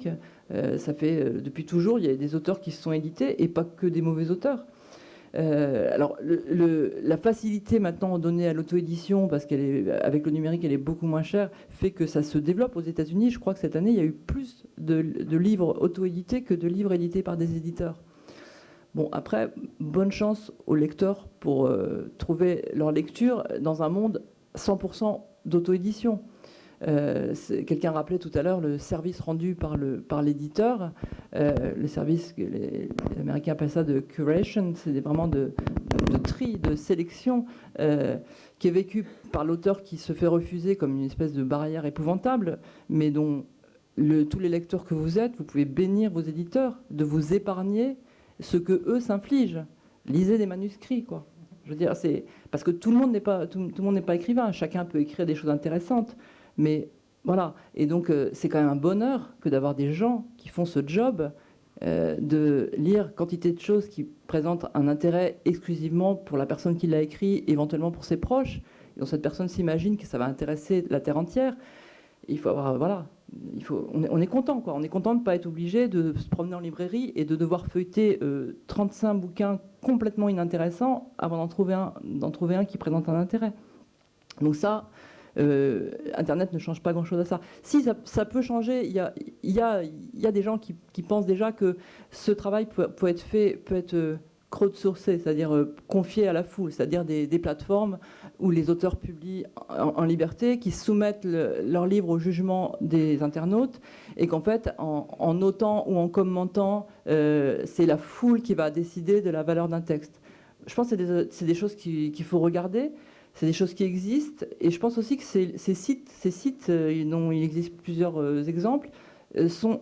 numérique. Ça fait depuis toujours, il y a des auteurs qui se sont édités et pas que des mauvais auteurs. Alors, la facilité maintenant donnée à l'auto-édition, parce qu'avec le numérique, elle est beaucoup moins chère, fait que ça se développe aux États-Unis. Je crois que cette année, il y a eu plus de livres auto-édités que de livres édités par des éditeurs. Bon, après, bonne chance aux lecteurs pour trouver leur lecture dans un monde 100% d'auto-édition. Quelqu'un rappelait tout à l'heure le service rendu par l'éditeur, le service que les Américains appellent ça de curation, c'est vraiment de tri, de sélection, qui est vécu par l'auteur qui se fait refuser comme une espèce de barrière épouvantable, mais dont tous les lecteurs que vous êtes, vous pouvez bénir vos éditeurs de vous épargner ce que eux s'infligent. Lisez des manuscrits, quoi. Je veux dire, c'est parce que tout le monde n'est pas écrivain. Chacun peut écrire des choses intéressantes, mais voilà. Et donc, c'est quand même un bonheur que d'avoir des gens qui font ce job de lire quantité de choses qui présentent un intérêt exclusivement pour la personne qui l'a écrit, éventuellement pour ses proches, et dont cette personne s'imagine que ça va intéresser la terre entière. Il faut avoir, voilà, on est content, quoi. On est content de ne pas être obligé de se promener en librairie et de devoir feuilleter 35 bouquins complètement inintéressants avant d'en trouver un qui présente un intérêt. Donc ça, Internet ne change pas grand-chose à ça. Si, ça peut changer. Il y a des gens qui pensent déjà que ce travail peut être crowdsourcé, c'est-à-dire confié à la foule, c'est-à-dire des plateformes où les auteurs publient en liberté, qui soumettent leurs livres au jugement des internautes, et qu'en fait, en notant ou en commentant, c'est la foule qui va décider de la valeur d'un texte. Je pense que c'est des choses qu'il faut regarder, c'est des choses qui existent, et je pense aussi que ces sites dont il existe plusieurs exemples, sont